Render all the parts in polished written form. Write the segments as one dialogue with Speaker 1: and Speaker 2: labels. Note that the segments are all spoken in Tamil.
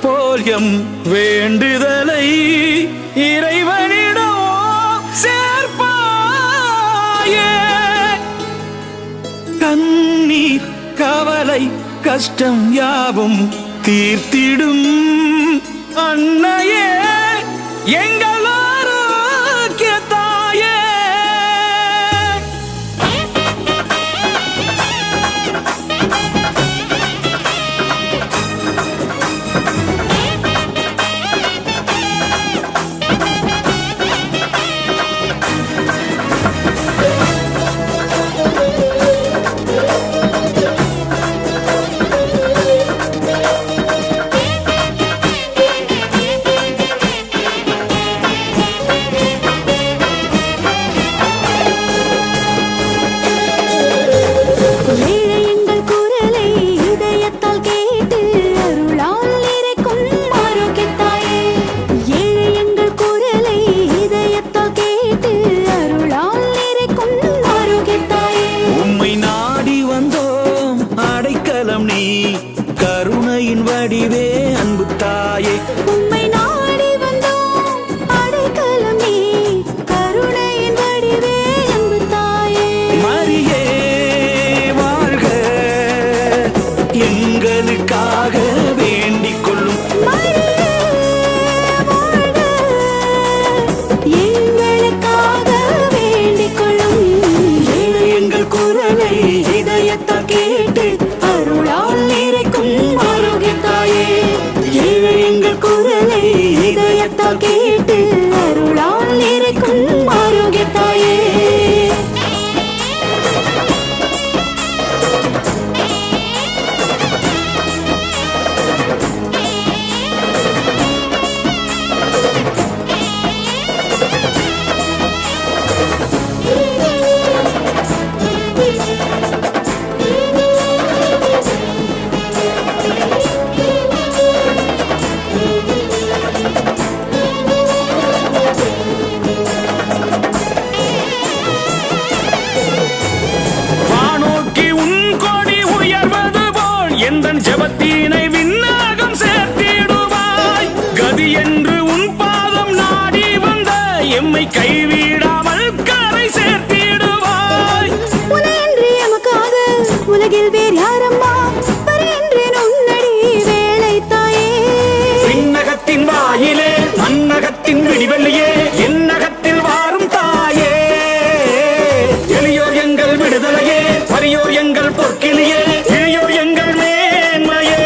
Speaker 1: போல் எம் வேண்டுதலை இறைவனிடம் சேர்ப்பாயே. கண்ணீர் கவலை கஷ்டம் யாவும் தீர்த்திடும் அன்னையே எங்கள் ஆரோக்கிய தாயே. கருணையின் வடிவே அன்பு தாயே,
Speaker 2: உம்மை நாடி வந்தோம் அடைக்கலம் நீ, கருணையின் வடிவே அன்பு தாயே.
Speaker 1: மரியே வாழ்க, எங்களுக்காக வேண்டிக் கொள்ளும்.
Speaker 2: மரியே வாழ்க, எங்களுக்காக வேண்டிக் கொள்ளும்.
Speaker 1: எங்கள் குரலை இதயத்தால் கேட்டு அருளால் நிறைக்கும் ஆரோக்கிய தாயே.
Speaker 2: எங்கள் குரலை இதயத்தால் கேட்டு அருளால் நிறைக்கும் ஆரோக்கிய தாயே.
Speaker 1: எந்தன் ஜெபத்தினை விண்ணகம் சேர்த்திடுவாய். கதி என்று உன் பாதம் நாடி வந்த எம்மை கைவிடாமல் கரை சேர்த்திடுவாய்.
Speaker 2: உனையன்றி எமக்காக உலகில் வேறு யாரம்மா, பரியன்றேன் உன்னடி வேலை தாயே.
Speaker 1: விண்ணகத்தின் வாயிலே மண்ணகத்தின் விடிவெள்ளியே, என்னகத்தில் வாரும் தாயே. எளியோர் எங்கள் விடுதலையே, வறியோர் எங்கள் பொற்கிளியே, இளையோர் எங்கள் மேன்மையே.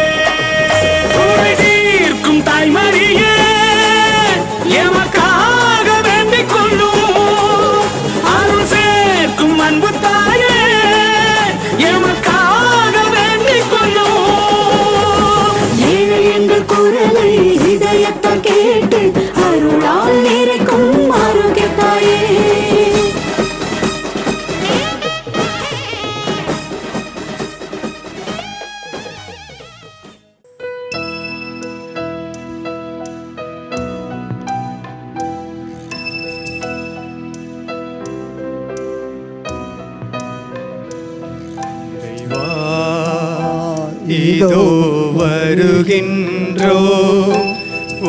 Speaker 1: குறை தீர்க்கும் தாய்மரியே, எமக்காக வேண்டிக் கொள்ளும். அருள் சேர்க்கும் அன்பு தாயே, எமக்காக வேண்டிக் கொள்ளும்.
Speaker 2: ஏழை எங்கள் குரலை இதயத்தால் கேட்டு அருளால் நிறைக்கும் ஆரோக்கிய தாயே.
Speaker 3: இதோ வருகின்றோ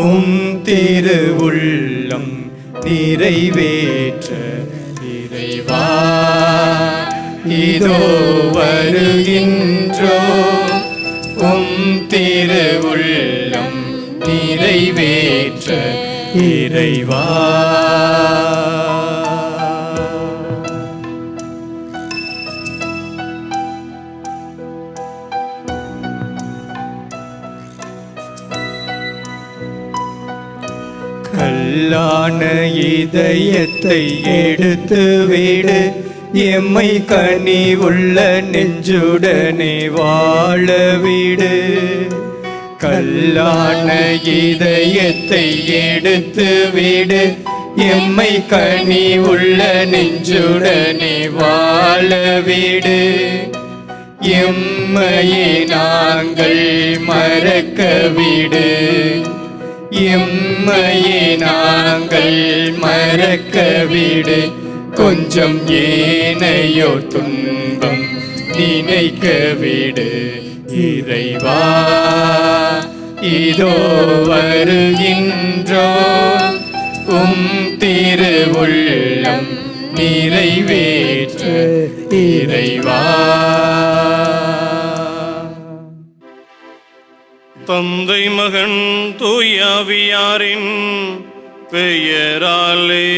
Speaker 3: உம் திருவுள்ளம் நிறைவேற்ற இறைவா. இதோ வருகின்றோ உம் திருவுள்ளம் நிறைவேற்ற இறைவா. கல்லான இதயத்தை எடுத்து விடு, எம்மை கனி உள்ள நெஞ்சுடனே வாழ விடு. கல்லான இதயத்தை எடுத்து விடு, எம்மை கனி உள்ள நெஞ்சுடனே வாழ விடு. எம்மையே நாங்கள் மறக்க விடு, எம்மையே நாங்கள் மறக்க விடு. கொஞ்சம் ஏனையோ துன்பம் நினைக்க விடு இறைவா. இதோ வருகின்றோம் உம் திருவுள்ளம் நிறைவேற்ற இறைவா.
Speaker 4: தந்தை மகன் தூயாவியாரின் பெயராலே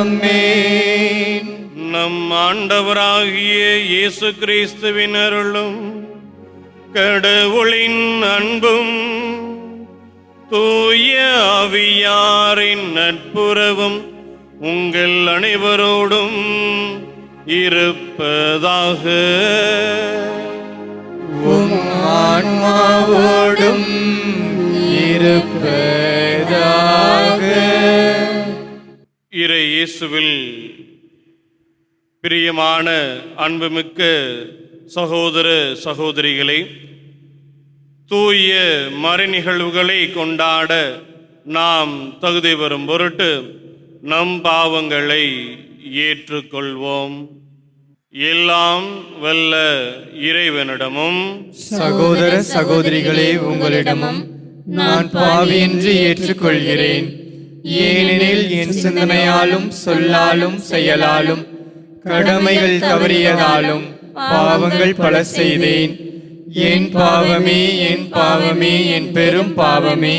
Speaker 3: ஆமென்.
Speaker 4: நம் ஆண்டவராகிய இயேசு கிறிஸ்துவின் அருளும் கடவுளின் அன்பும் தூய ஆவியாரின் நட்புறவும் உங்கள் அனைவரோடும் இருப்பதாக.
Speaker 3: உம் ஆன்மாவோடும் இருப்பதாக.
Speaker 4: இறை இயேசுவில் பிரியமான அன்புமிக்க சகோதர சகோதரிகளை, தூய மறைநிகழ்வுகளை கொண்டாட நாம் தகுதி பெறும் பொருட்டு நம் பாவங்களை ஏற்றுக்கொள்வோம். எல்லாம் வல்ல இறைவனிடமும்
Speaker 3: சகோதர சகோதரிகளே, உங்களிடமும் நான் பாவியின்றி ஏற்றுக்கொள்கிறேன். ஏனெனில் என் சிந்தனையாலும் சொல்லாலும் செயலாலும் கடமைகள் தவறியதாலும் பாவங்கள் பல செய்தேன். என் பாவமே, என் பாவமே, என் பெரும் பாவமே.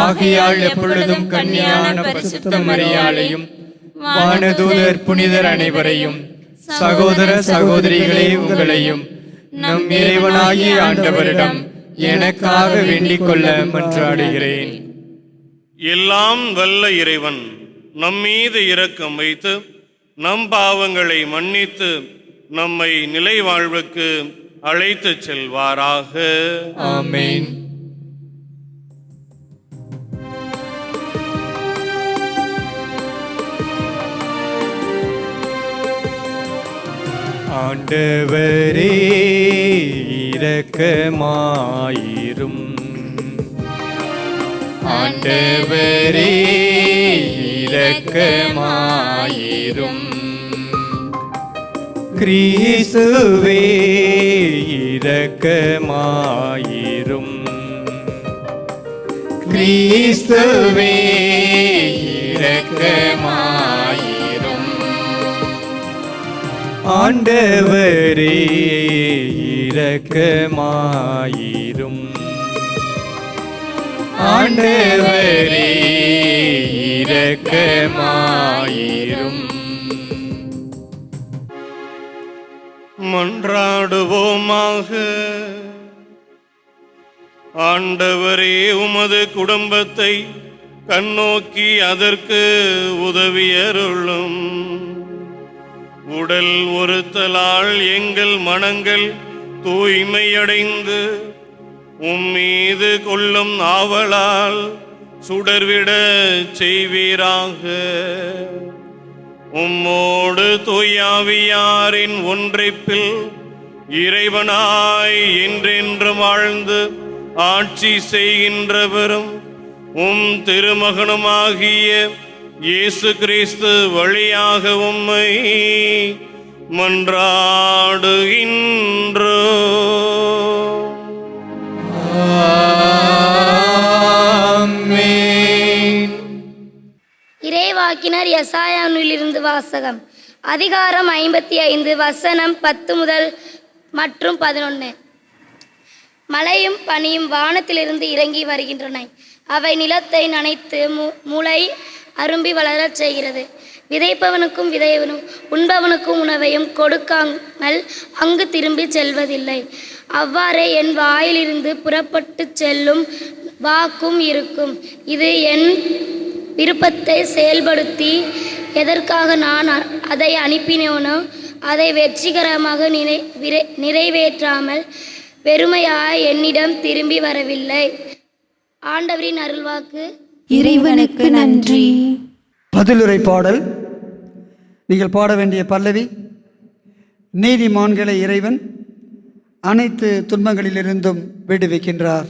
Speaker 3: ஆகையால் எப்பொழுதும் கன்னியான பரிசுத்த மரியாளையும் வானதூதர் புனிதர் அனைவரையும் சகோதர சகோதரிகளே உங்களையும் நம் இறைவனாகிய ஆண்டவரிடம் எனக்காக வேண்டிக் கொள்ள மன்றாடுகிறேன்.
Speaker 4: எல்லாம் வல்ல இறைவன் நம்மீது இரக்கம் வைத்து நம் பாவங்களை மன்னித்து நம்மை நிலை வாழ்வுக்கு அழைத்துச் செல்வாராக.
Speaker 3: ஆமென். ஆண்டவரே இரக்கமாயிரும். ஆண்டவரே இரக்கமாயிரும். கிறிஸ்துவே இரக்கமாயிரும். கிறிஸ்துவே இரக்கமாயிரும். ஆண்டவரே இரக்கமாயிரும். ஆண்டவரே இரக்கமாயிரும்.
Speaker 4: மன்றாடுவோமாக. ஆண்டவரே, உமது குடும்பத்தை கண்ணோக்கி அதற்கு உதவியருளும். உடல் ஒருத்தலால் எங்கள் மனங்கள் தூய்மையடைந்து உம்மீது கொள்ளும் ஆவலால் சுடர்விட செய்வீராக. உம்மோடு தூயாவியாரின் ஒன்றைப்பில் இறைவனாய் என்றென்றும் வாழ்ந்து ஆட்சி செய்கின்றவரும் உம் திருமகனுமாகிய இயேசு கிறிஸ்து வழியாக உம்மை மன்றாடுகின்றோம்.
Speaker 3: ஆமென்.
Speaker 5: இறைவாக்கினர் யெசாயாவிலிருந்து வாசகம். அதிகாரம் 55 வசனம் 10 முதல் மற்றும் 11. மழையும் பனியும் வானத்திலிருந்து இறங்கி வருகின்றன. அவை நிலத்தை நனைத்து முளை அரும்பி வளரச் செய்கிறது. விதைப்பவனுக்கும் விதையவனும் உண்பவனுக்கும் உணவையும் கொடுக்காமல் அங்கு திரும்பி செல்வதில்லை. அவ்வாறே என் வாயிலிருந்து புறப்பட்டு செல்லும் வாக்கும் இருக்கும். இது என் விருப்பத்தை செயல்படுத்தி எதற்காக நான் அதை அனுப்பினேனோ அதை வெற்றிகரமாக நிறைவேற்றாமல் வெறுமையாய் என்னிடம் திரும்பி வரவில்லை. ஆண்டவரின் அருள்வாக்கு.
Speaker 2: இறைவனுக்கு நன்றி.
Speaker 6: பதிலுரை பாடல். நீங்கள் பாட வேண்டிய பல்லவி: நீதிமான்களை இறைவன் அனைத்து துன்பங்களிலிருந்தும் விடுவிக்கின்றார்.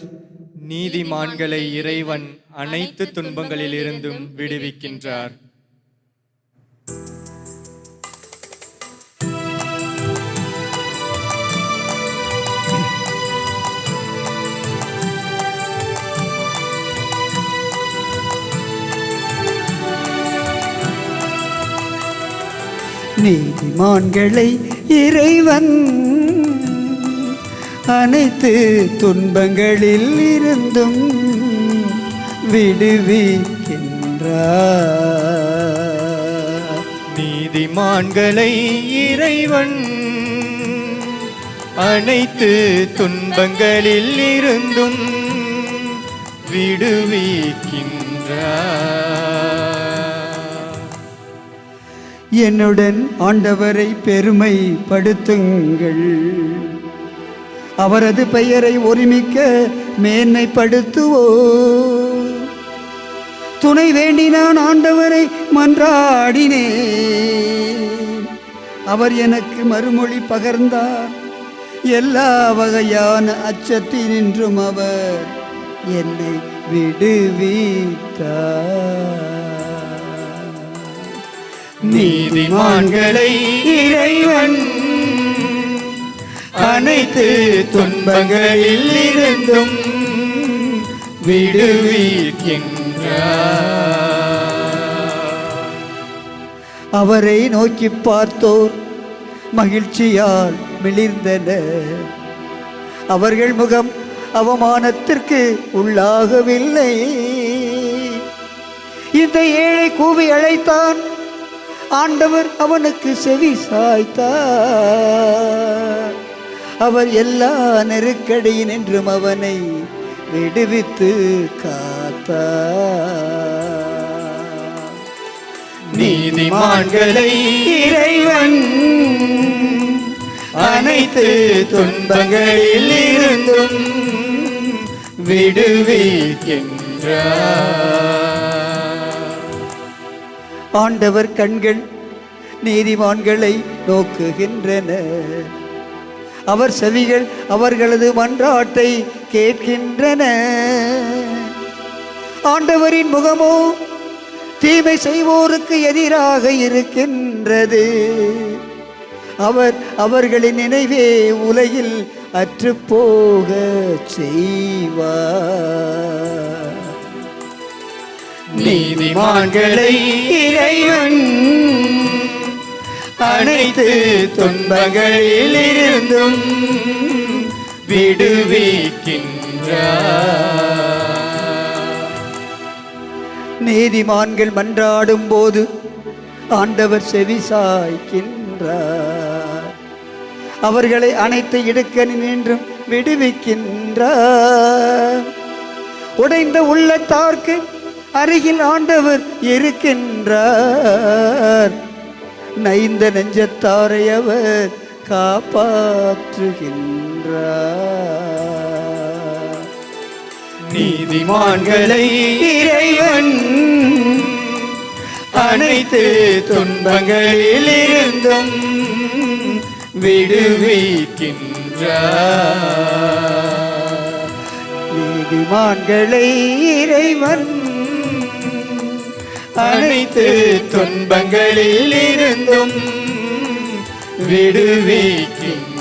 Speaker 3: நீதிமான்களை இறைவன் அனைத்து துன்பங்களிலிருந்தும் விடுவிக்கின்றார்.
Speaker 6: நீதிமான்களை இறைவன் அனைத்து துன்பங்களில் இருந்தும் விடுவிக்கின்றார்.
Speaker 3: நீதிமான்களை இறைவன் அனைத்து துன்பங்களில் இருந்தும் விடுவிக்கின்றார்.
Speaker 6: என்னுடன் ஆண்டவரை பெருமைப்படுத்துங்கள், அவரது பெயரை ஒருமிக்க மேன்மைப்படுத்துவோ. துணை வேண்டி நான் ஆண்டவரை மன்றாடினேன், அவர் எனக்கு மறுமொழி பகர்ந்தார். எல்லா வகையான அச்சத்தினின்றும் அவர் என்னை விடுவித்தார்.
Speaker 3: நீதிமான்களை இறைவன் அனைத்து துன்பங்களில் இருந்தும் விடுவிக்கின்றார்.
Speaker 6: அவரை நோக்கி பார்த்தோர் மகிழ்ச்சியால் மிளிர்ந்தனர், அவர்கள் முகம் அவமானத்திற்கு உள்ளாகவில்லை. இந்த ஏழை கூவி அழைத்தான், ஆண்டவர் அவனுக்கு செவி சாய்த்தார். அவர் எல்லா நெருக்கடியினின்றும் அவனை விடுவித்து காத்தார்.
Speaker 3: நீதிமான்களை இறைவன் அனைத்து துன்பங்களில் இருந்தும் விடுவிக்கின்றார்.
Speaker 6: ஆண்டவர் கண்கள் நீதிமான்களை நோக்குகின்றன, அவர் செவிகள் அவர்களது மன்றாட்டை கேட்கின்றன. ஆண்டவரின் முகமோ தீமை செய்வோருக்கு எதிராக இருக்கின்றது, அவர் அவர்களின் நினைவே உலகில் அற்றுப்போக செய்வார்.
Speaker 3: நீதிமான்களை இறைவன் அனைத்து துன்பங்களில் இருந்தும் விடுவிக்கின்றார்.
Speaker 6: நீதிமான்கள் மன்றாடும் போது ஆண்டவர் செவி சாய்க்கின்றார், அவர்களை அனைத்து இடுக்கணின்றும் விடுவிக்கின்றார். உடைந்த உள்ளத்தார்க்கு அருகில் ஆண்டவர் இருக்கின்றார், நைந்த நெஞ்சத்தாரை அவர் காப்பாற்றுகின்றார்.
Speaker 3: நீதிமான்களை இறைவன் அனைத்து துன்பங்களில் இருந்தும் விடுவிக்கின்றார்.
Speaker 6: நீதிமான்களை இறைவன்
Speaker 3: அனைத்து துன்பங்களில் இருந்தும் விடுவிக்கின்றார்.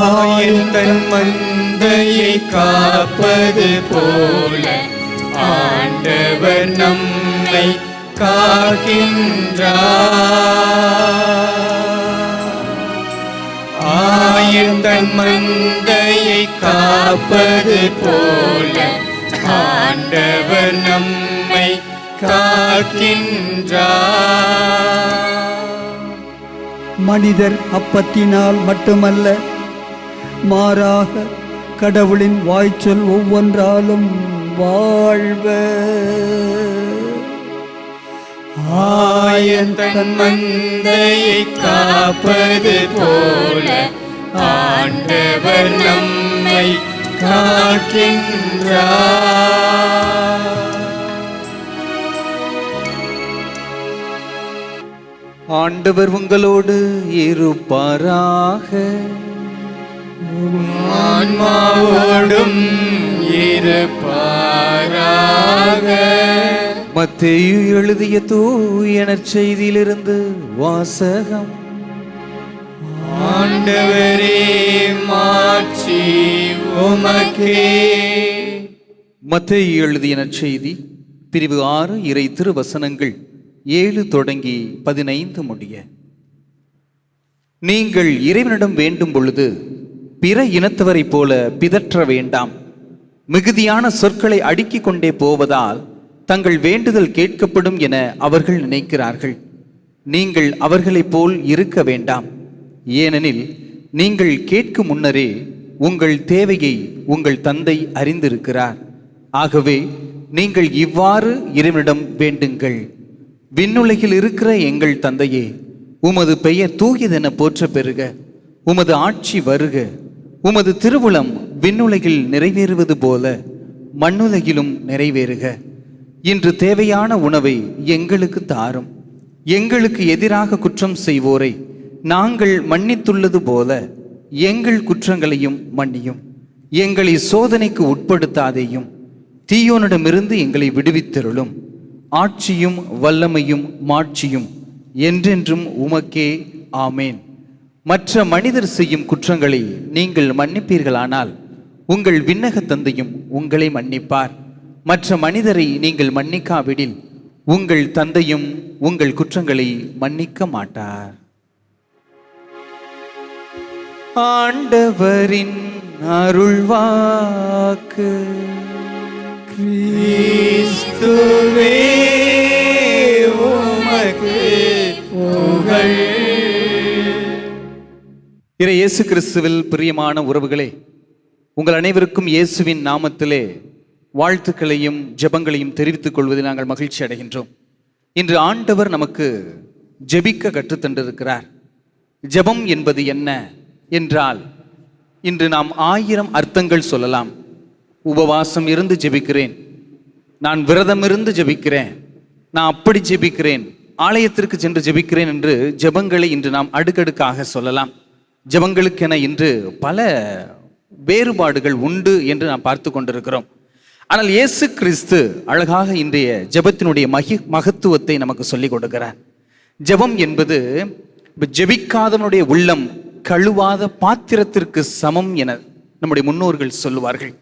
Speaker 3: ஆயன் தன் மந்தையை காப்பது போல ஆண்டவர் நம்மை காக்கின்றார். ஆயன் தன் மந்தையை காப்பது போல ஆண்டவர் நம்மை காக்கின்றார்.
Speaker 6: மனிதர் அப்பத்தினால் மட்டுமல்ல, மாறாக கடவுளின் வாய்ச்சொல் ஒவ்வொன்றாலும் வாழ்வர்.
Speaker 3: ஆயன் தன் மந்தையை காப்பது போல ஆண்டவர் நம்மை காக்கின்றார்.
Speaker 7: ஆண்டவர் உங்களோடு இருப்பாராக.
Speaker 3: ஆன்மாவோடும் இருப்பாராக.
Speaker 7: மத்தேயு எழுதிய தூய நற்செய்தியிலிருந்து வாசகம்.
Speaker 3: ஆண்டவரே மாட்சி உமக்கே.
Speaker 7: மத்தேயு எழுதிய நற்செய்தி பிரிவு 6 இறை திருவசனங்கள் 7 தொடங்கி 15 முடிய. நீங்கள் இறைவனிடம் வேண்டும் பொழுது பிற இனத்தவரைப் போல பிதற்ற வேண்டாம். மிகுதியான சொற்களை அடுக்கிக் கொண்டே போவதால் தங்கள் வேண்டுதல் கேட்கப்படும் என அவர்கள் நினைக்கிறார்கள். நீங்கள் அவர்களைப் போல் இருக்க வேண்டாம். ஏனெனில் நீங்கள் கேட்கும் முன்னரே உங்கள் தேவையை உங்கள் தந்தை அறிந்திருக்கிறார். ஆகவே நீங்கள் இவ்வாறு இறைவனிடம் வேண்டுங்கள். விண்ணுலகில் இருக்கிற எங்கள் தந்தையே, உமது பெயர் தூயதென போற்ற பெறுக. உமது ஆட்சி வருக. உமது திருவுளம் விண்ணுலகில் நிறைவேறுவது போல மண்ணுலகிலும் நிறைவேறுக. இன்று தேவையான உணவை எங்களுக்கு தாரும். எங்களுக்கு எதிராக குற்றம் செய்வோரை நாங்கள் மன்னித்துள்ளது போல எங்கள் குற்றங்களையும் மன்னியும். எங்களை சோதனைக்கு உட்படுத்தாதேயும். தீயோனிடமிருந்து எங்களை விடுவித்தருளும். ஆட்சியும் வல்லமையும் மாட்சியும் என்றென்றும் உமக்கே. ஆமேன். மற்ற மனிதர் செய்யும் குற்றங்களை நீங்கள் மன்னிப்பீர்களானால் உங்கள் விண்ணக தந்தையும் உங்களை மன்னிப்பார். மற்ற மனிதரை நீங்கள் மன்னிக்காவிடில் உங்கள் தந்தையும் உங்கள் குற்றங்களை மன்னிக்க மாட்டார். ஆண்டவரின் அருள்வாக்கு.
Speaker 3: கிறிஸ்துவே உமக்கு புகழ்.
Speaker 7: இறை இயேசு கிறிஸ்துவில் பிரியமான உறவுகளே, உங்கள் அனைவருக்கும் இயேசுவின் நாமத்திலே வாழ்த்துக்களையும் ஜெபங்களையும் தெரிவித்துக் கொள்வதில் நாங்கள் மகிழ்ச்சி அடைகின்றோம். இன்று ஆண்டவர் நமக்கு ஜெபிக்க கற்றுத்தந்திருக்கிறார். ஜெபம் என்பது என்ன என்றால், இன்று நாம் 1000 அர்த்தங்கள் சொல்லலாம். உபவாசம் இருந்து ஜெபிக்கிறேன், நான் விரதம் இருந்து ஜெபிக்கிறேன், நான் அப்படி ஜெபிக்கிறேன், ஆலயத்திற்கு சென்று ஜெபிக்கிறேன் என்று ஜெபங்களை இன்று நாம் அடுக்கடுக்காக சொல்லலாம். ஜெபங்களுக்கென இன்று பல வேறுபாடுகள் உண்டு என்று நாம் பார்த்து கொண்டிருக்கிறோம். ஆனால் இயேசு கிறிஸ்து அழகாக இன்றைய ஜெபத்தினுடைய மகத்துவத்தை நமக்கு சொல்லிக் கொடுக்கிறார். ஜெபம் என்பது ஜெபிக்காதவனுடைய உள்ளம் கழுவாத பாத்திரத்திற்கு சமம் என நம்முடைய முன்னோர்கள் சொல்லுவார்கள்.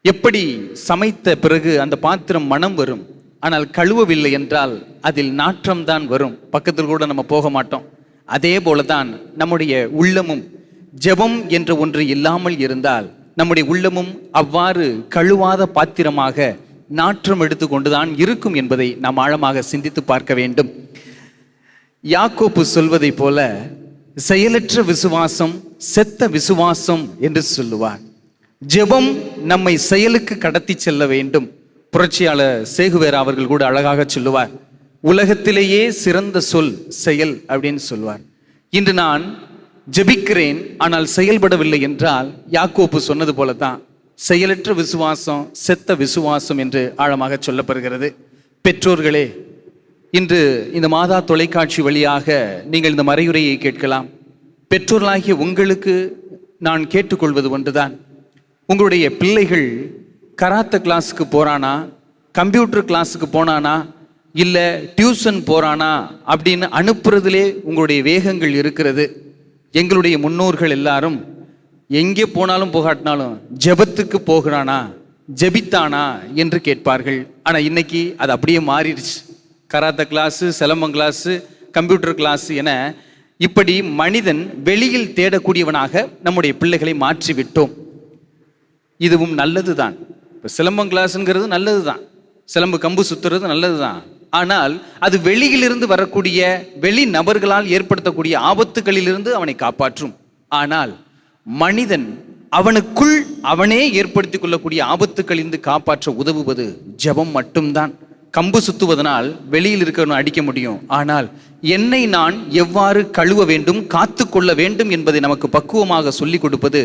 Speaker 7: எப்படி சமைத்த பிறகு அந்த பாத்திரம் மனம் வரும், ஆனால் கழுவவில்லை என்றால் அதில் நாற்றம்தான் வரும், பக்கத்தில் கூட நம்ம போக மாட்டோம். அதே போலதான் நம்முடைய உள்ளமும் ஜெபம் என்ற ஒன்று இல்லாமல் இருந்தால் நம்முடைய உள்ளமும் அவ்வாறு கழுவாத பாத்திரமாக நாற்றம் எடுத்துக்கொண்டுதான் இருக்கும் என்பதை நாம் ஆழமாக சிந்தித்து பார்க்க வேண்டும். யாக்கோப்பு சொல்வதை போல செயலற்ற விசுவாசம் செத்த விசுவாசம் என்று சொல்லுவார். ஜெபம் நம்மை செயலுக்கு கடத்தி செல்ல வேண்டும். புரட்சியாளர் சேகுவேரா அவர்கள் கூட அழகாக சொல்லுவார், உலகத்திலேயே சிறந்த சொல் செயல் அப்படின்னு சொல்லுவார். இன்று நான் ஜெபிக்கிறேன் ஆனால் செயல்படவில்லை என்றால் யாக்கோப்பு சொன்னது போலதான் செயலற்ற விசுவாசம் செத்த விசுவாசம் என்று ஆழமாக சொல்லப்படுகிறது. பெற்றோர்களே, இன்று இந்த மாதா தொலைக்காட்சி வழியாக நீங்கள் இந்த மறையுரையை கேட்கலாம். பெற்றோர்களாகிய உங்களுக்கு நான் கேட்டுக்கொள்வது ஒன்றுதான், உங்களுடைய பிள்ளைகள் கராத்தே கிளாஸுக்கு போறானா, கம்ப்யூட்டர் கிளாஸுக்கு போனானா, இல்லை டியூஷன் போறானா அப்படின்னு அனுப்புறதுலே உங்களுடைய வேகங்கள் இருக்கிறது. எங்களுடைய முன்னோர்கள் எல்லாரும் எங்கே போனாலும் போகாட்டினாலும் ஜெபத்துக்கு போகிறானா, ஜெபித்தானா என்று கேட்பார்கள். ஆனால் இன்னைக்கு அது அப்படியே மாறிடுச்சு. Karate class, silambam class, computer class என இப்படி மனிதன் வெளியில் தேடக்கூடியவனாக நம்முடைய பிள்ளைகளை மாற்றிவிட்டோம். இதுவும் நல்லது தான். இப்போ சிலம்பம் கிளாஸுங்கிறது நல்லது தான், சிலம்பு கம்பு சுத்துறது நல்லது தான். ஆனால் அது வெளியிலிருந்து வரக்கூடிய வெளி நபர்களால் ஏற்படுத்தக்கூடிய ஆபத்துகளிலிருந்து அவனை காப்பாற்றும். ஆனால் மனிதன் அவனுக்குள் அவனே ஏற்படுத்திக் கொள்ளக்கூடிய ஆபத்துகளிலிருந்து காப்பாற்ற உதவுவது ஜெபம் மட்டும்தான். கம்பு சுத்துவதனால் வெளியில் இருக்கிறவன் அடிக்க முடியும், ஆனால் என்னை நான் எவ்வாறு கழுவ வேண்டும், காத்து கொள்ள வேண்டும் என்பதை நமக்கு பக்குவமாக சொல்லிக் கொடுப்பது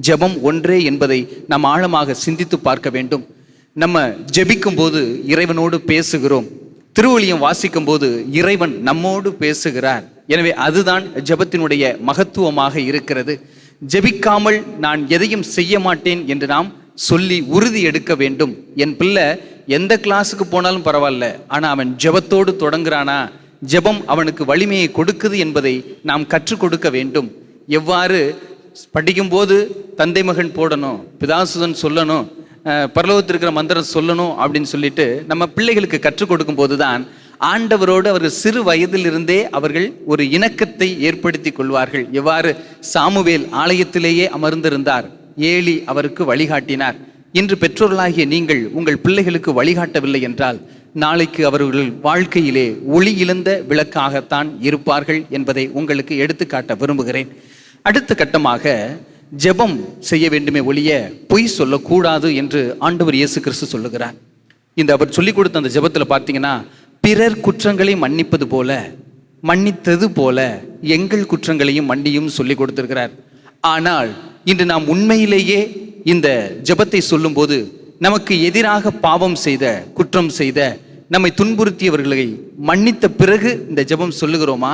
Speaker 7: ஜெபம் ஒன்றே என்பதை நாம் ஆழமாக சிந்தித்து பார்க்க வேண்டும். நம்ம ஜெபிக்கும் போது இறைவனோடு பேசுகிறோம், திருவழியம் வாசிக்கும் போது இறைவன் நம்மோடு பேசுகிறார். எனவே அதுதான் ஜெபத்தினுடைய மகத்துவமாக இருக்கிறது. ஜெபிக்காமல் நான் எதையும் செய்ய மாட்டேன் என்று நாம் சொல்லி உறுதி எடுக்க வேண்டும். என் பிள்ளை எந்த கிளாஸுக்கு போனாலும் பரவாயில்ல, ஆனால் அவன் ஜெபத்தோடு தொடங்குறானா, ஜெபம் அவனுக்கு வலிமையை கொடுக்குது என்பதை நாம் கற்றுக் கொடுக்க வேண்டும். எவ்வாறு படிக்கும்போது தந்தை மகன் போடணும், பிதாசுதன் சொல்லணும், பரலோகத்தில் இருக்கிற மந்திரம் சொல்லணும் அப்படின்னு சொல்லிட்டு நம்ம பிள்ளைகளுக்கு கற்றுக் கொடுக்கும் போதுதான் ஆண்டவரோடு அவர்கள் சிறு வயதிலிருந்தே அவர்கள் ஒரு இணக்கத்தை ஏற்படுத்தி கொள்வார்கள். எவ்வாறு சாமுவேல் ஆலயத்திலேயே அமர்ந்திருந்தார், ஏலி அவருக்கு வழிகாட்டினார். இன்று பெற்றோர்களாகிய நீங்கள் உங்கள் பிள்ளைகளுக்கு வழிகாட்டவில்லை என்றால் நாளைக்கு அவர்கள் வாழ்க்கையிலே ஒளி இழந்த விளக்காகத்தான் இருப்பார்கள் என்பதை உங்களுக்கு எடுத்துக்காட்ட விரும்புகிறேன். அடுத்த கட்டமாக ஜெபம் செய்ய வேண்டுமே ஒழிய பொய் சொல்லக்கூடாது என்று ஆண்டவர் இயேசு கிறிஸ்து சொல்லுகிறார். இந்த அவர் சொல்லிக் கொடுத்த அந்த ஜெபத்தில் பார்த்தீங்கன்னா, பிறர் குற்றங்களை மன்னிப்பது போல, மன்னித்தது போல எங்கள் குற்றங்களையும் மன்னியும் சொல்லி கொடுத்திருக்கிறார். ஆனால் இன்று நாம் உண்மையிலேயே இந்த ஜெபத்தை சொல்லும்போது நமக்கு எதிராக பாவம் செய்த, குற்றம் செய்த, நம்மை துன்புறுத்தியவர்களை மன்னித்த பிறகு இந்த ஜெபம் சொல்லுகிறோமா?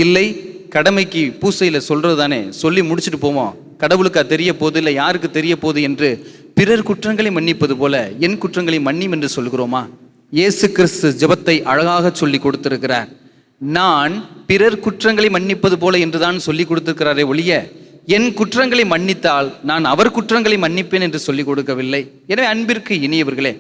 Speaker 7: இல்லை, கடமைக்கு பூசையில் சொல்றது தானே, சொல்லி முடிச்சுட்டு போவோம், கடவுளுக்கு தெரிய போது இல்லை யாருக்கு தெரிய போகுது என்று பிறர் குற்றங்களை மன்னிப்பது போல என் குற்றங்களை மன்னியும் என்று சொல்கிறோமா? இயேசு கிறிஸ்து ஜெபத்தை அழகாக சொல்லி கொடுத்திருக்கிறார். நான் பிறர் குற்றங்களை மன்னிப்பது போல என்றுதான் சொல்லி கொடுத்திருக்கிறாரே ஒழிய என் குற்றங்களை மன்னித்தால் நான் அவர் குற்றங்களை மன்னிப்பேன் என்று சொல்லிக் கொடுக்கவில்லை. எனவே அன்பிற்கு இனியவர்களே,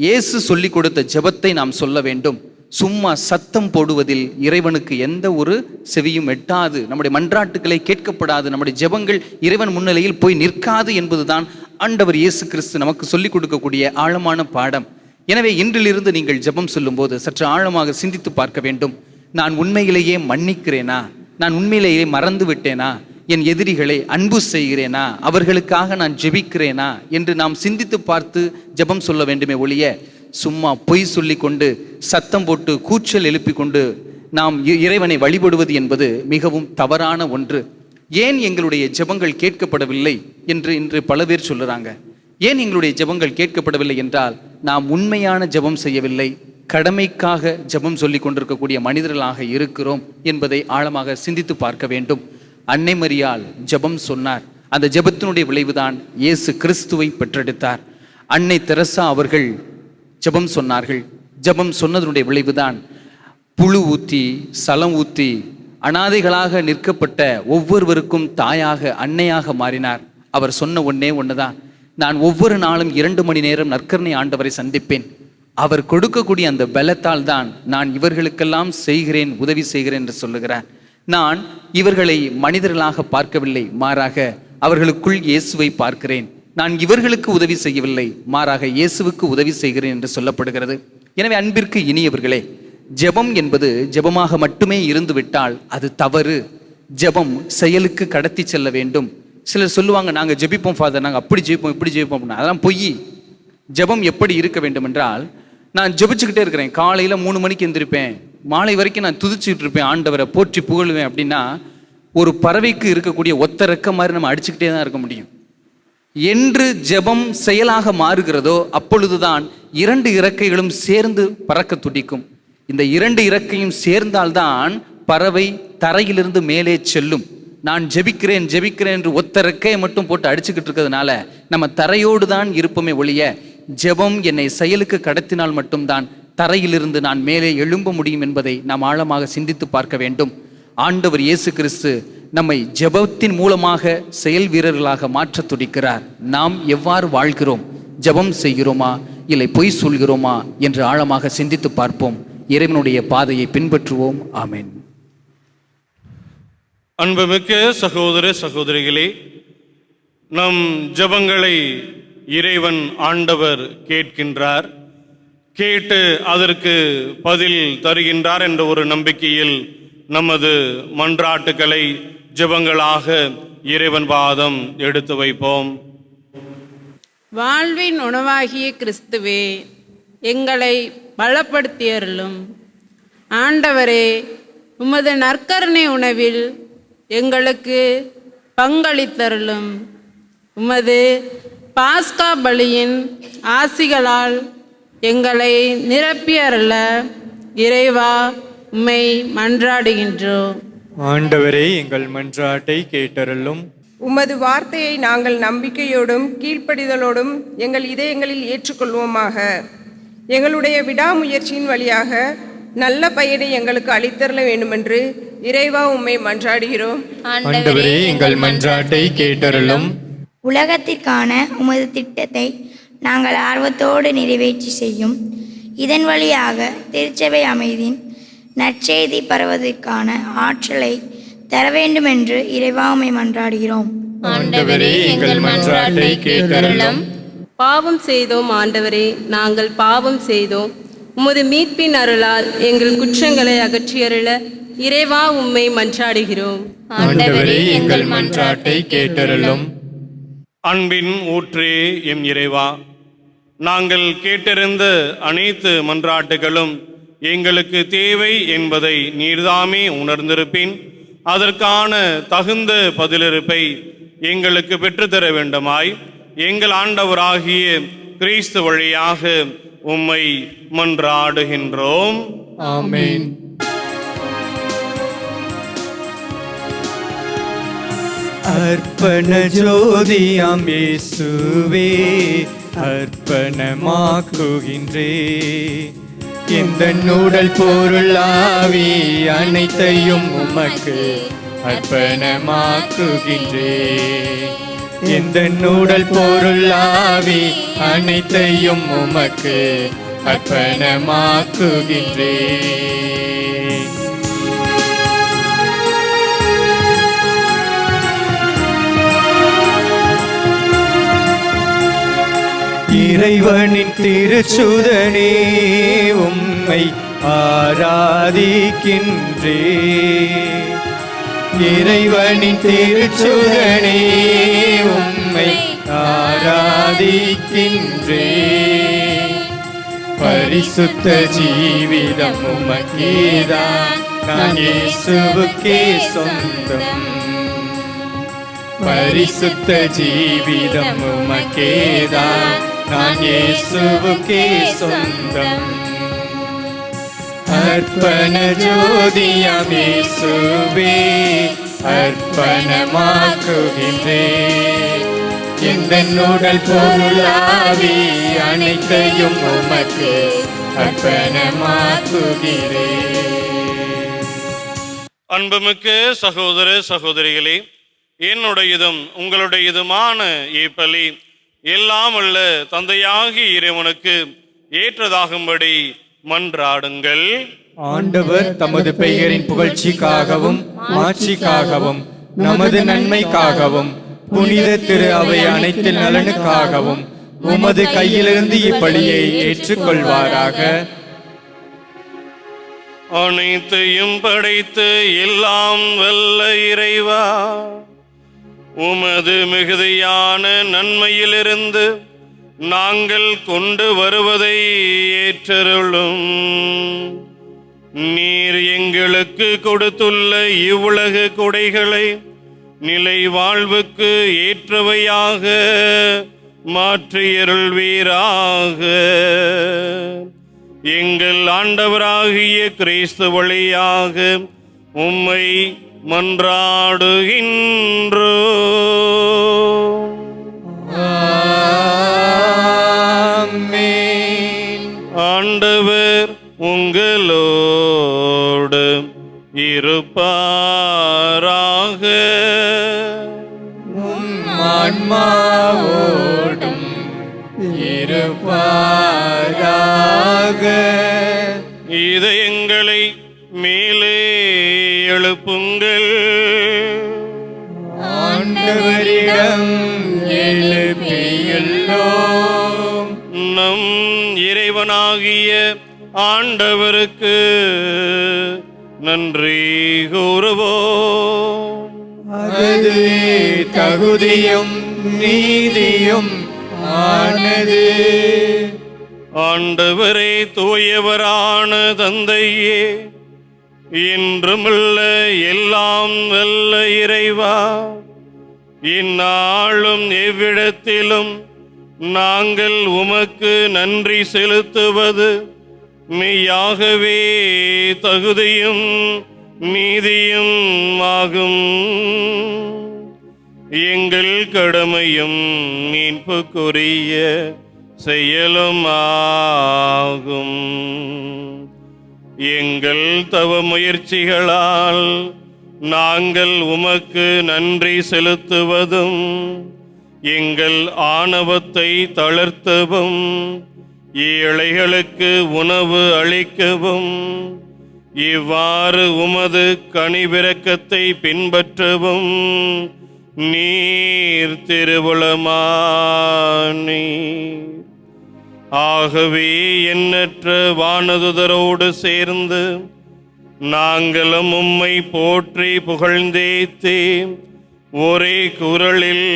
Speaker 7: இயேசு சொல்லிக் கொடுத்த ஜெபத்தை நாம் சொல்ல வேண்டும். சும்மா சத்தம் போடுவதில் இறைவனுக்கு எந்த ஒரு செவியும் எட்டாது, நம்முடைய மன்றாட்டுக்களை கேட்கப்படாது, நம்முடைய ஜெபங்கள் இறைவன் முன்னிலையில் போய் நிற்காது என்பதுதான் ஆண்டவர் இயேசு கிறிஸ்து நமக்கு சொல்லிக் கொடுக்கக்கூடிய ஆழமான பாடம். எனவே இன்றிலிருந்து நீங்கள் ஜெபம் சொல்லும்போது சற்று ஆழமாக சிந்தித்து பார்க்க வேண்டும். நான் உண்மையிலேயே மன்னிக்கிறேனா? நான் உண்மையிலேயே மறந்து விட்டேனா? என் எதிரிகளை அன்பு செய்கிறேனா? அவர்களுக்காக நான் ஜெபிக்கிறேனா என்று நாம் சிந்தித்து பார்த்து ஜெபம் சொல்ல வேண்டுமே ஒழிய சும்மா பொய் சொல்லி கொண்டு சத்தம் போட்டு கூச்சல் எழுப்பி கொண்டு நாம் இறைவனை வழிபடுவது என்பது மிகவும் தவறான ஒன்று. ஏன் எங்களுடைய ஜெபங்கள் கேட்கப்படவில்லை என்று இன்று பல பேர் சொல்லுறாங்க. ஏன் எங்களுடைய ஜெபங்கள் கேட்கப்படவில்லை என்றால் நாம் உண்மையான ஜெபம் செய்யவில்லை, கடமைக்காக ஜெபம் சொல்லி கொண்டிருக்கக்கூடிய மனிதர்களாக இருக்கிறோம் என்பதை ஆழமாக சிந்தித்து பார்க்க வேண்டும். அன்னை மரியாள் ஜெபம் சொன்னார். அந்த ஜெபத்தினுடைய விளைவுதான் இயேசு கிறிஸ்துவை பெற்றெடுத்தார். அன்னை தெரசா அவர்கள் ஜெபம் சொன்னார்கள். ஜெபம் சொன்னதனுடைய விளைவுதான் புழு ஊற்றி சலம் ஊற்றி அனாதைகளாக நிற்கப்பட்ட ஒவ்வொருவருக்கும் தாயாக, அன்னையாக மாறினார். அவர் சொன்ன ஒன்றுதான், நான் ஒவ்வொரு நாளும் 2 மணி நேரம் நற்கருணை ஆண்டவரை சந்திப்பேன். அவர் கொடுக்கக்கூடிய அந்த பலத்தால் தான் நான் இவர்களுக்கெல்லாம் செய்கிறேன், உதவி செய்கிறேன் என்று சொல்லுகிறார். நான் இவர்களை மனிதர்களாக பார்க்கவில்லை, மாறாக அவர்களுக்குள் இயேசுவை பார்க்கிறேன். நான் இவர்களுக்கு உதவி செய்யவில்லை, மாறாக இயேசுவுக்கு உதவி செய்கிறேன் என்று சொல்லப்படுகிறது. எனவே அன்பிற்கு இனியவர்களே, ஜெபம் என்பது ஜெபமாக மட்டுமே இருந்து விட்டால் அது தவறு. ஜெபம் செயலுக்கு கடத்தி செல்ல வேண்டும். சிலர் சொல்லுவாங்க, நாங்கள் ஜெபிப்போம் ஃபாதர், நாங்கள் அப்படி ஜெபிப்போம் இப்படி ஜெபிப்போம் அப்படின்னா அதெல்லாம் பொய். ஜெபம் எப்படி இருக்க வேண்டும் என்றால், நான் ஜெபிச்சுக்கிட்டே இருக்கிறேன், காலையில் 3 மணிக்கு எந்திரிப்பேன், மாலை வரைக்கும் நான் துதிச்சுக்கிட்டு இருப்பேன், ஆண்டவரை போற்றி புகழுவேன் அப்படின்னா ஒரு பறவைக்கு இருக்கக்கூடிய ஒத்த ரெக்க மாதிரி நம்ம அடிச்சுக்கிட்டே தான் இருக்க முடியும். என்று ஜெபம் செயலாக மாறுகிறதோ அப்பொழுதுதான் 2 இறக்கைகளும் சேர்ந்து பறக்க துடிக்கும். இந்த 2 இறக்கையும் சேர்ந்தால்தான் பறவை தரையிலிருந்து மேலே செல்லும். நான் ஜெபிக்கிறேன் ஜெபிக்கிறேன் என்று ஒத்த ரெக்கையை மட்டும் போட்டு அடிச்சுக்கிட்டு இருக்கிறதுனால நம்ம தரையோடு தான் இருப்போமே ஒழிய, ஜெபம் என்னை செயலுக்கு கடத்தினால் மட்டும்தான் தரையிலிருந்து நான் மேலே எழும்ப முடியும் என்பதை நாம் ஆழமாக சிந்தித்து பார்க்க வேண்டும். ஆண்டவர் இயேசு கிறிஸ்து நம்மை ஜெபத்தின் மூலமாக செயல் வீரர்களாக மாற்ற துடிக்கிறார். நாம் எவ்வாறு வாழ்கிறோம்? ஜெபம் செய்கிறோமா இல்லை பொய் சொல்கிறோமா என்று ஆழமாக சிந்தித்து பார்ப்போம். இறைவனுடைய பாதையை பின்பற்றுவோம். ஆமென்.
Speaker 4: அன்புமிக்க சகோதர சகோதரிகளே, நம் ஜெபங்களை இறைவன் ஆண்டவர் கேட்கின்றார், கேட்டு அதற்கு பதில் தருகின்றார் என்ற ஒரு நம்பிக்கையில் நமது மன்றாட்டுக்களை ஜெபங்களாக இறைவன் பாதம் எடுத்து வைப்போம்.
Speaker 8: வாழ்வின் உணவாகிய கிறிஸ்துவே, எங்களை பலப்படுத்தியருளும். ஆண்டவரே, உமது நற்கருணை உணவில் எங்களுக்கு பங்களித்தருளும். உமது பாஸ்கா பலியின் ஆசிகளால் எங்களை நிரப்பியருள இறைவா உம்மை மன்றாடுகின்றோம்.
Speaker 3: ஆண்டவரே, எங்கள் மன்றாட்டை கேட்டருளும்.
Speaker 9: உமது வார்த்தையை நாங்கள் நம்பிக்கையோடும் கீழ்ப்படிதலோடும் எங்கள் இதயங்களில் ஏற்றுக்கொள்வோமாக. எங்களுடைய விடாமுயற்சியின் வழியாக நல்ல பயனை எங்களுக்கு அளித்தரல வேண்டுமென்று இறைவா உம்மை மன்றாடுகிறோம்.
Speaker 3: ஆண்டவரே, எங்கள் மன்றாட்டை கேட்டருளும்.
Speaker 5: உலகத்திற்கான உமது திட்டத்தை நாங்கள் ஆர்வத்தோடு நிறைவேற்றி செய்யும். இதன் வழியாக திருச்சபை அமைதியின் நற்செய்தி பரவதற்கான ஆற்றலை தர வேண்டுமென்று இறைவா உம்மை மன்றாடுகிறோம்.
Speaker 3: ஆண்டவரே, எங்கள் மன்றாட்டை கேட்டருளும்.
Speaker 8: பாவம் செய்தோம் ஆண்டவரே, நாங்கள் பாவம் செய்தோம். உமது மீட்பின் அருளால் எங்கள் குற்றங்களை அகற்றியருள இறைவா உம்மை மன்றாடுகிறோம்.
Speaker 3: ஆண்டவரே, எங்கள் மன்றாட்டை கேட்டருளும்.
Speaker 4: அன்பின் ஊற்றே எம் இறைவா, நாங்கள் கேட்டிருந்த அனைத்து மன்றாட்டுகளும் எங்களுக்கு தேவை என்பதை நீர்தாமே உணர்ந்திருப்பின் அதற்கான தகுந்த பதிலிருப்பை எங்களுக்கு பெற்றுத்தர வேண்டுமாய் எங்கள் ஆண்டவராகிய கிறிஸ்து வழியாக உம்மை மன்றாடுகின்றோம்.
Speaker 3: ஆமென். அர்ப்பண ஜோதியாம் இயேசுவே, அர்ப்பணமாக்குகின்றே இந்த உடல் பொருள் ஆவி அனைத்தையும் உமக்கு அர்ப்பணமாக்குகின்றே. இந்த உடல் பொருள் ஆவி அனைத்தையும் உமக்கு அர்ப்பணமாக்குகின்றே. இறைவனின் திருச்சுதனே, உம்மை ஆராதிக்கின்றே. இறைவனின் திருச்சுதனே, உம்மை ஆராதிக்கின்றே. பரிசுத்த ஜீவிதம் உமக்கேதான், நான் இயேசுவுக்கே சொந்தம். பரிசுத்த ஜீவிதம் உமக்கேதான், நான் இயேசுவுக்கே சொந்தம். அர்ப்பண ஜோதியாம் இயேசுவே, அர்ப்பணமாக்குகின்றே. இந்த உடல் பொருள் ஆவி அனைத்தையும் உமக்கு அர்ப்பணமாக்குகிறே.
Speaker 4: அன்புமிக்க சகோதர சகோதரிகளே, என்னுடையதும் உங்களுடையதுமான இப்பலி எல்லாம் உள்ள தந்தையாகி இறைவனுக்கு ஏற்றதாகும்படி மன்றாடுங்கள்.
Speaker 3: ஆண்டவர் தமது பெயரின் புகழ்ச்சிக்காகவும் மாட்சிக்காகவும் நமது நன்மைக்காகவும் புனித திரு அவை அனைத்து நலனுக்காகவும் உமது கையிலிருந்து இப்பலியை ஏற்றுக்கொள்வாராக.
Speaker 4: அனைத்தையும் படைத்து எல்லாம் வல்ல இறைவா, உமது மிகுதியான நன்மையிலிருந்து நாங்கள் கொண்டு வருவதை ஏற்றருளும். நீர் எங்களுக்கு கொடுத்துள்ள இவ்வுலக கொடைகளை நிலை வாழ்வுக்கு ஏற்றவையாக மாற்றியருள்வீராக. எங்கள் ஆண்டவராகிய கிறிஸ்து வழியாக உம்மை மன்றாடுகின்றோம்.
Speaker 3: ஆமென்.
Speaker 4: ஆண்டவர் உங்களோடு இருப்பாராக.
Speaker 3: ஆன்மாவோடும் இருப்பாராக.
Speaker 4: இதயங்களை மேலே எழுப்புங்கள்.
Speaker 3: ஆண்டவரிடம் எழுப்பியுள்ளோம்.
Speaker 4: நம் இறைவனாகிய ஆண்டவருக்கு நன்றி கூறுவோம்.
Speaker 3: அதுவே தகுதியும் நீதியும் ஆனது.
Speaker 4: ஆண்டவரே, தூயவரான தந்தையே, என்றுமுள்ள எல்லாம் வல்ல இறைவா, இந்நாளும் எவ்விடத்திலும் நாங்கள் உமக்கு நன்றி செலுத்துவது மெய்யாகவே தகுதியும் நீதியும் ஆகும். எங்கள் கடமையும் மீட்புக்குரிய செயலும் ஆகும். எங்கள் தவ முயற்சிகளால் நாங்கள் உமக்கு நன்றி செலுத்துவதும் எங்கள் ஆணவத்தை தளர்த்தவும் ஏழைகளுக்கு உணவு அளிக்கவும் இவ்வாறு உமது கனிவிரக்கத்தை பின்பற்றவும் நீர் திருவுளமானீர். ஆகவே எண்ணற்ற வானதுதரோடு சேர்ந்து நாங்களும் உம்மை போற்றி புகழ்ந்தேத்தே ஒரே குரலில்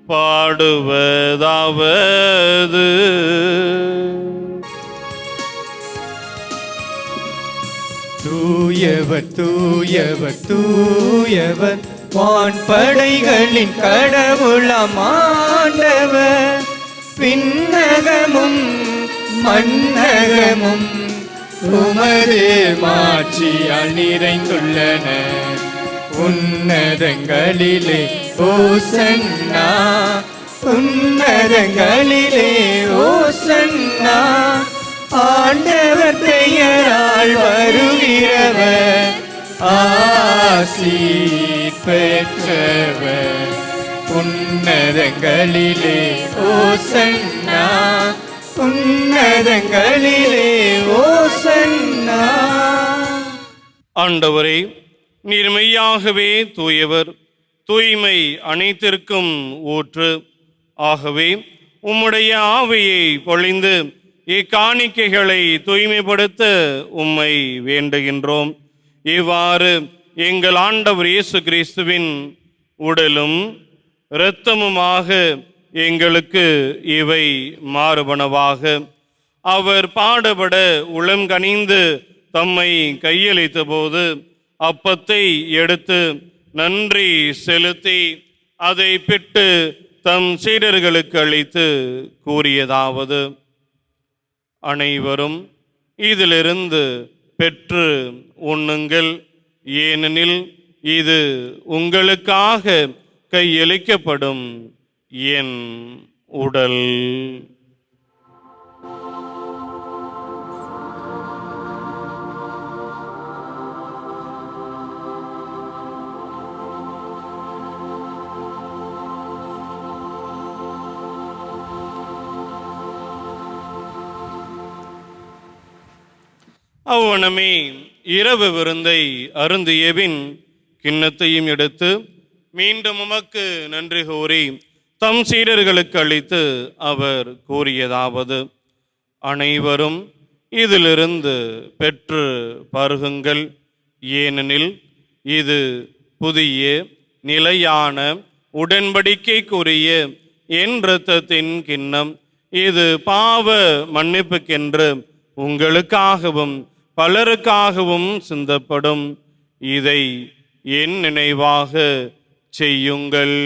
Speaker 4: பாடுவதாவது:
Speaker 3: தூயவர் தூயவர் தூயவர் வான்படைகளின் கடவுளாம் ஆண்டவர். விண்ணகமும் மண்ணகமும் உமது மாட்சியால் நிறைந்துள்ளன. உன்னதங்களிலே ஓசன்னா, உன்னதங்களிலே ஓசன்னா. ஆண்டவர் பெயரால் வருகிறவர் ஆசி பெற்றவர். உன்னதங்களிலே ஓசன்னா, உன்னதங்களிலே ஓசன்னா.
Speaker 4: ஆண்டவரே, நீர் மெய்யாகவே தூயவர், தூய்மை அனைத்திற்கும் ஊற்று. ஆகவே உம்முடைய ஆவியை பொழிந்து இக்காணிக்கைகளை தூய்மைப்படுத்த உம்மை வேண்டுகின்றோம். இவ்வாறு எங்கள் ஆண்டவர் இயேசு கிறிஸ்துவின் உடலும் இரத்தமுமாக எங்களுக்கு இவை மாறுபனவாக. அவர் பாடுபட உளம் கனிந்து தம்மை கையளித்த போது அப்பத்தை எடுத்து நன்றி செலுத்தி அதை பிட்டு தம் சீடர்களுக்கு அளித்து கூறியதாவது: அனைவரும் இதிலிருந்து பெற்று உண்ணுங்கள், ஏனெனில் இது உங்களுக்காக கையளிக்கப்படும் என் உடல். அவ்வனமே இரவு விருந்தை அருந்தியபின் கிண்ணத்தையும் எடுத்து மீண்டும் உமக்கு நன்றி கூறி தம் சீடர்களுக்கு அளித்து அவர் கூறியதாவது: அனைவரும் இதிலிருந்து பெற்று பருகுங்கள், ஏனெனில் இது புதிய நிலையான உடன்படிக்கைக்குரிய என் இரத்தத்தின் கிண்ணம். இது பாவ மன்னிப்புக்கென்று உங்களுக்காகவும் பலருக்காகவும் சிந்தப்படும். இதை என் நினைவாக செய்யுங்கள்.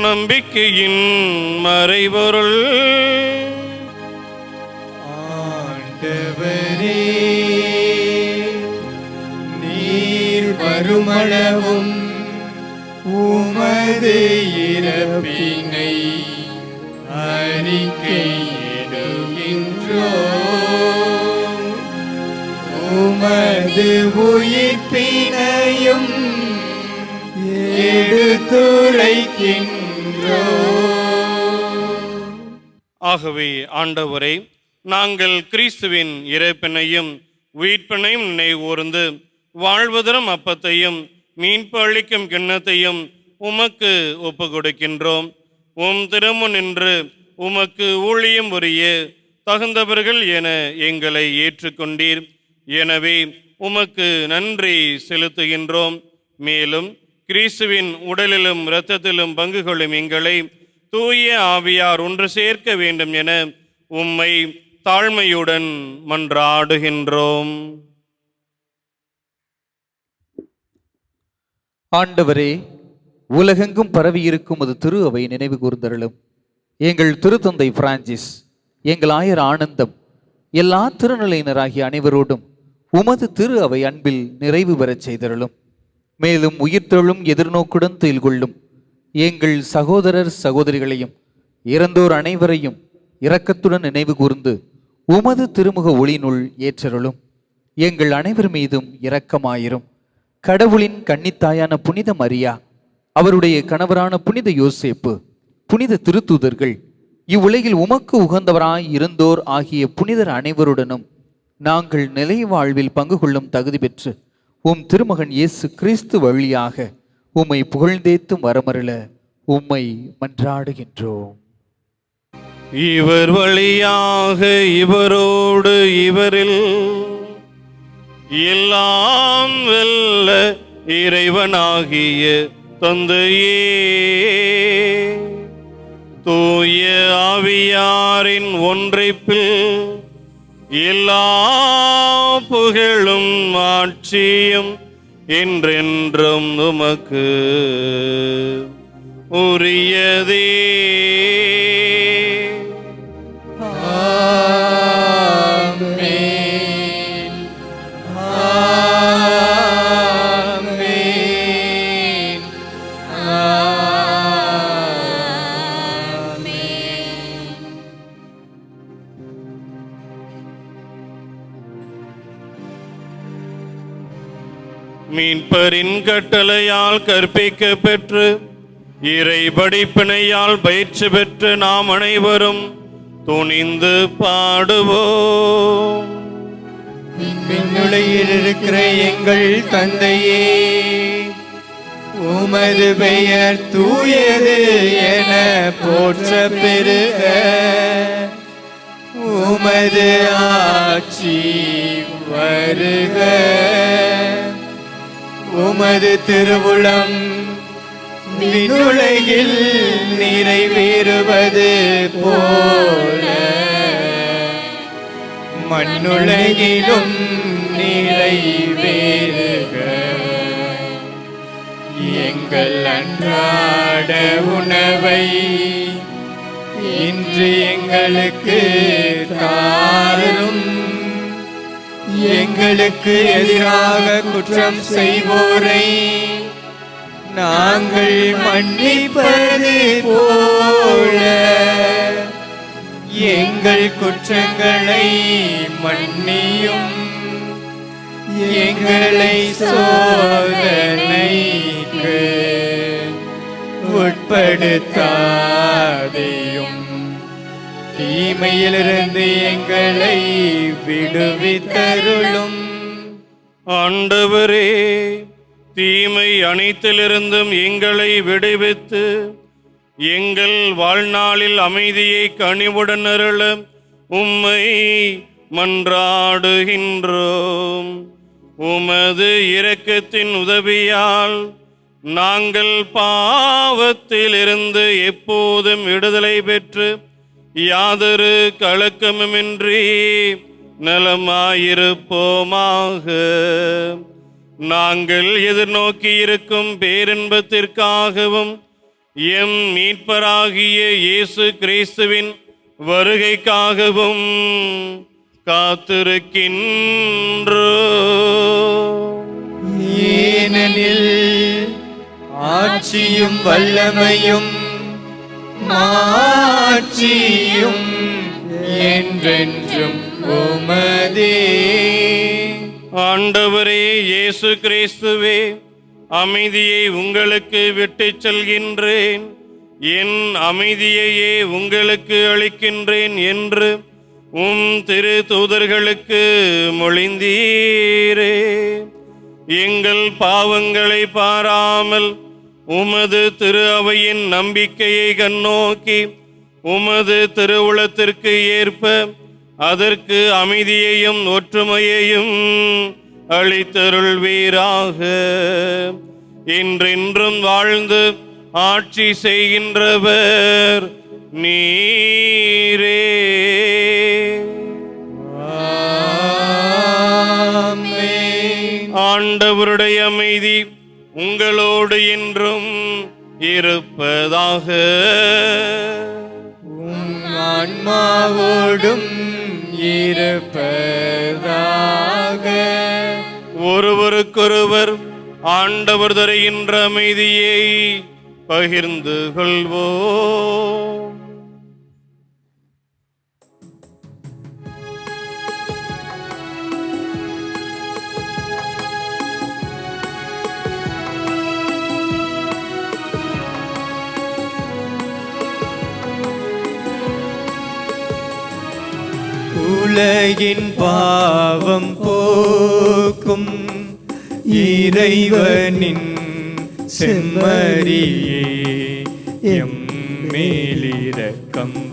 Speaker 4: நம்பிக்கையின் மறைபொருள்.
Speaker 3: ஆண்டவரே, நீர் வருமளவும் உமது இறப்பினை அறிக்கையிடுகின்றோம், உமது உயிர்ப்பினையும் எடுத்துரைக்கின்றோம்.
Speaker 4: ஆகவே ஆண்டவரே, நாங்கள் கிறிஸ்துவின் இறைப்பினையும் உயிர்ப்பினையும் நினைவூர்ந்து வாழ்வதரும் அப்பத்தையும் மீட்பு அளிக்கும் கிண்ணத்தையும் உமக்கு ஒப்பு கொடுக்கின்றோம். உம் திருமுன் நின்று உமக்கு ஊழியம் புரிய தகுந்தவர்கள் என எங்களை ஏற்றுக்கொண்டீர். எனவே உமக்கு நன்றி செலுத்துகின்றோம். மேலும் கிறிஸ்துவின் உடலிலும் இரத்தத்திலும் பங்கு கொள்ளும் எங்களை தூய ஆவியார் ஒன்று சேர்க்க வேண்டும் என உம்மை தாழ்மையுடன் மன்றாடுகின்றோம்.
Speaker 7: ஆண்டவரே, உலகெங்கும் பரவியிருக்கும் அது திரு அவை நினைவு கூர்ந்தருளும். எங்கள் திருத்தந்தை பிரான்சிஸ், எங்கள் ஆயர் ஆனந்தம், எல்லா திருநிலையினராகிய அனைவரோடும் உமது திரு அவை அன்பில் நிறைவு பெறச் செய்தருளும். மேலும் உயிர்த்தெழும் எதிர்நோக்குடன் துயில் கொள்ளும் எங்கள் சகோதரர் சகோதரிகளையும் இறந்தோர் அனைவரையும் இரக்கத்துடன் நினைவு கூர்ந்து உமது திருமுக ஒளியினுள் ஏற்றருளும். எங்கள் அனைவர் மீதும் இரக்கமாயிரும். கடவுளின் கன்னித்தாயான புனித மரியா, அவருடைய கணவரான புனித யோசேப்பு, புனித திருத்தூதர்கள், இவ்வுலகில் உமக்கு உகந்தவராய் இருந்தோர் ஆகிய புனிதர் அனைவருடனும் நாங்கள் நிலை வாழ்வில் பங்கு கொள்ளும் தகுதி பெற்று உம் திருமகன் இயேசு கிறிஸ்து வழியாக உம்மை புகழ்ந்தேத்தும் வரமருள உம்மை மன்றாடுகின்றோம்.
Speaker 4: இவர் வழியாக இவரோடு இவரில் எல்லாம் வெல்ல இறைவனாகிய தந்தையே, தூய ஆவியாரின் ஒன்றைப்பில் எல்லா புகழும் ஆட்சியும் என்றென்றும் உமக்கு உரியதே.
Speaker 3: ஆமென். ஆமென்.
Speaker 4: மீன்பரின் கட்டளையால் கற்பிக்க பெற்று இறை படிப்பினையால் பயிற்சி பெற்று நாம் அனைவரும் துணிந்து பாடுவோம்.
Speaker 3: விண்ணுலகில் இருக்கிற எங்கள் தந்தையே, உமது பெயர் தூயது என போற்ற பெறுக. உமது ஆட்சி வருக. உமது திருவுளம் விண்ணுலகில் நிறைவேறுவது போல மண்ணுலகிலும் நிறைவேறுக. எங்கள் அன்றாட உணவை இன்று எங்களுக்கு தாரும். எங்களுக்கு எதிராக குற்றம் செய்வோரை நாங்கள் மன்னிப்பது போல எங்கள் குற்றங்களை மன்னியும். எங்களை சோதனைக்கு உட்படுத்தாதேயும், தீமையிலிருந்து எங்களை விடுவித்தருளும்.
Speaker 4: ஆண்டவரே, தீமை அனைத்திலிருந்தும் எங்களை விடுவித்து எங்கள் வாழ்நாளில் அமைதியை கனிவுடன் அருள உம்மை மன்றாடுகின்றோம். உமது இரக்கத்தின் உதவியால் நாங்கள் பாவத்திலிருந்து எப்போதும் விடுதலை பெற்று யாதொரு கலக்கமுமின்றி நலமாயிருப்போமாக. நாங்கள் எதிர்நோக்கி இருக்கும் பேரின்பத்திற்காகவும் எம் மீட்பராகிய இயேசு கிறிஸ்துவின் வருகைக்காகவும் காத்திருக்கின்றோம்.
Speaker 3: ஏனெனில் ஆட்சியும் வல்லமையும் மாட்சியும் என்றென்றும் உமதே.
Speaker 4: ஆண்டவரே இயேசு கிறிஸ்துவே, அமைதியை உங்களுக்கு விட்டுச் செல்கின்றேன், என் அமைதியையே உங்களுக்கு அளிக்கின்றேன் என்று உம் திரு தூதர்களுக்கு மொழிந்தீரே. எங்கள் பாவங்களை பாராமல் உமது திரு அவையின் நம்பிக்கையை கண்ணோக்கி உமது திருவுளத்திற்கு ஏற்ப அதற்கு அமைதியையும் ஒற்றுமையையும் அளித்தருள்வீராக. என்றென்றும் வாழ்ந்து ஆட்சி செய்கின்றவர் நீரே.
Speaker 3: ஆமென்.
Speaker 4: ஆண்டவருடைய அமைதி உங்களோடு என்றும் இருப்பதாக.
Speaker 3: ஆன்மாவோடும் இருப்பதாக.
Speaker 4: ஒருவருக்கொருவர் ஆண்டவர் தருகின்ற அமைதியை பகிர்ந்து கொள்வோம்.
Speaker 3: உலகின் பாவம் போக்கும் இறைவனின் செம்மறியே, எம்மேலிரக்கம்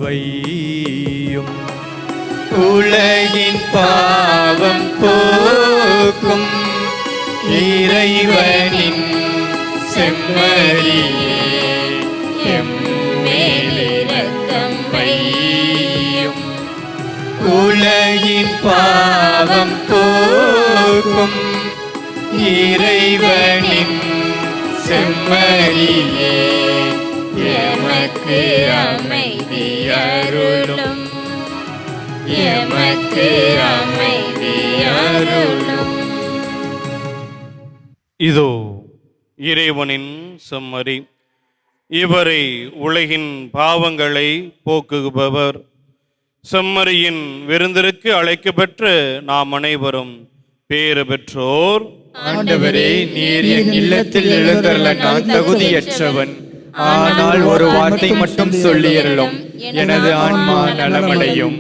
Speaker 3: வையும். உலகின் பாவம் போக்கும் இறைவனின் செம்மறியே, எம்மேலிரக்கம் வையும். உலகின் பாவம் போக்கும் இறைவனின் செம்மறியே, எமக்கு அமைதி அருளும், எமக்கு அமைதி அருளும்.
Speaker 4: இதோ இறைவனின் செம்மறி, இவரை உலகின் பாவங்களை போக்குபவர். செம்மறியின் விருந்திற்கு அழைக்கப்பெற்ற நாம் அனைவரும் பேறு பெற்றோர்.
Speaker 3: ஆண்டவரே, நீர் என் இல்லத்தில் எழுந்தருள நான் தகுதியற்றவன். ஆனால் ஒரு வார்த்தை மட்டும் சொல்லியருளும், எனது ஆன்மா நலமடையும்.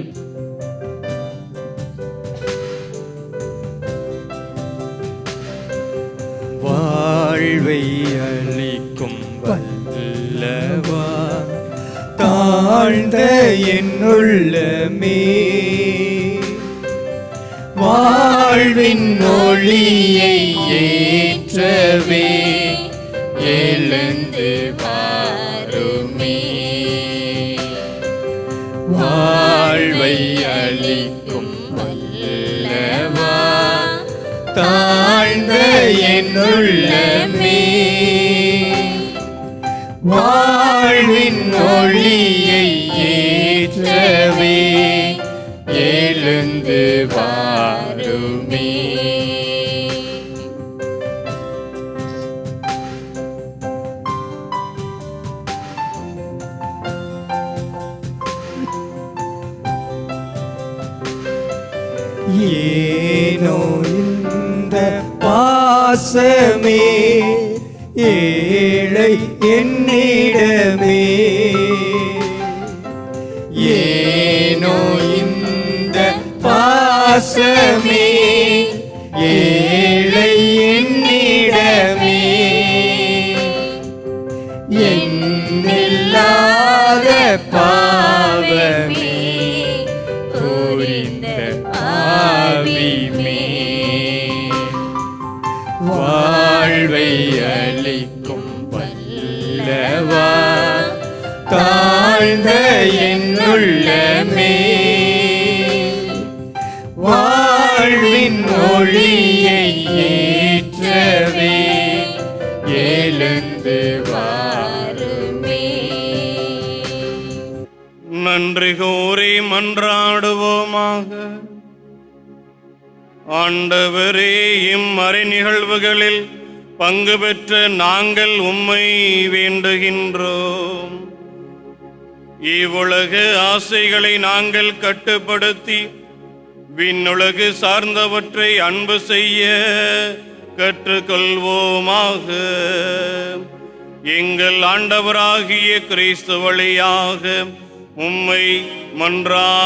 Speaker 3: வாழ்வை அளிக்கும் வல்லவா, தாழ்ந்த என் உள்ளமே, வாழ்வின் ஒளியை ஏற்றவே எழுந்து வாருமே. வாழ்வை அளிக்கும் வல்லவா, தாழ்ந்த என் உள்ளமே, வாழ்வின் ஒளியை ஏற்றவே எழுந்து வாருமே. ஏனோ இந்த பாசமே ஏழை என்னிடமே, ஏனோ இந்த பாசமே ஏழை என்னிடமே, என்னில்லாத பாவமே புரிந்த பாவிமே, வாழ்வை அளிக்கும் வல்லவா, தாழ்ந்த என் உள்ளமே, வாழ்வின் ஒளியை ஏற்றவே எழுந்து வாருமே.
Speaker 4: நன்றி கூறி மன்றாடுவோமாக. ஆண்டவரே, இம்மறை நிகழ்வுகளில் பங்கு பெற்ற நாங்கள் உம்மை வேண்டுகின்றோம். இவ்வுலக ஆசைகளை நாங்கள் கட்டுப்படுத்தி விண்ணுலகு சார்ந்தவற்றை அன்பு செய்ய கற்றுக்கொள்வோமாக. எங்கள் ஆண்டவராகிய கிறிஸ்து வழியாக உம்மை மன்றாடுகின்றோம்.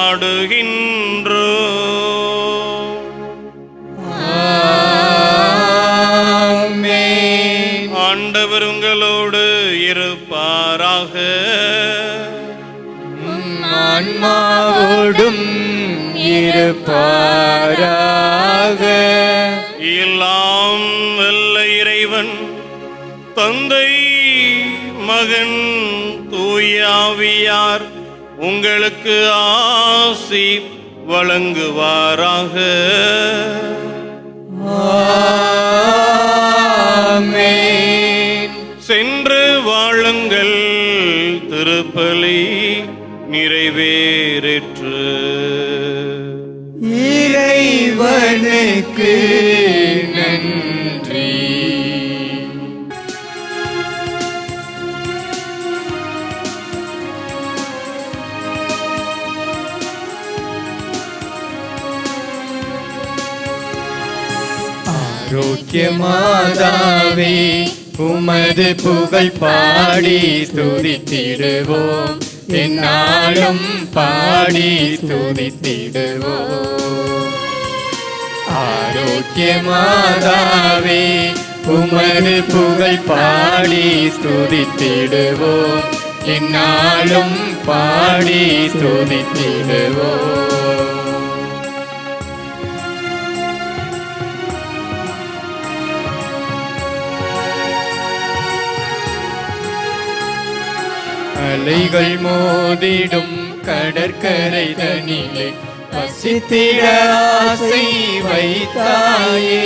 Speaker 3: ஆமென்.
Speaker 4: ஆண்டவர் உங்களோடு இருப்பாராக.
Speaker 3: ஆன்மாவோடும் இருப்பாராக.
Speaker 4: எல்லாம் வல்ல இறைவன் தந்தை, மகன், தூய ஆவியார் உங்களுக்கு ஆசி வழங்குவாராக.
Speaker 3: ஆமென். இறைவனுக்கு நன்றி. ஆரோக்கிய மாதாவே உமது புகழ் பாடி ஸ்துதித்திடுவோம், என்னாலும் பாடி ஸ்துதித்திடுவோம். ஆரோக்கிய மாதாவே உமது புகழ் பாடி ஸ்துதித்திடுவோம், என்னாலும் பாடி ஸ்துதித்திடுவோம். அலைகள் மோதிடும் கடற்கரை தனிலே வசித்திட ஆசை வைத்தாயே.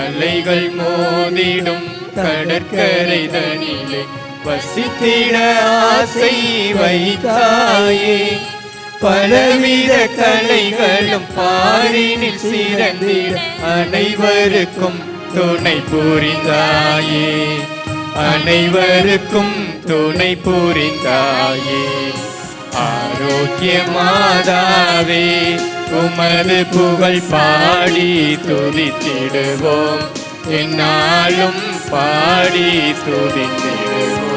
Speaker 3: அலைகள் மோதிடும் கடற்கரை தனிலே வசித்திட ஆசை வைத்தாயே. பலவித கலைகளும் பாரினில் சிறந்திட அனைவருக்கும் துணை புரிந்தாயே, அனைவருக்கும் துணை புரிந்தாயே. ஆரோக்கிய மாதாவே உமது புகழ் பாடி துதித்திடுவோம், என்னாலும் பாடி துதித்திடுவோம்.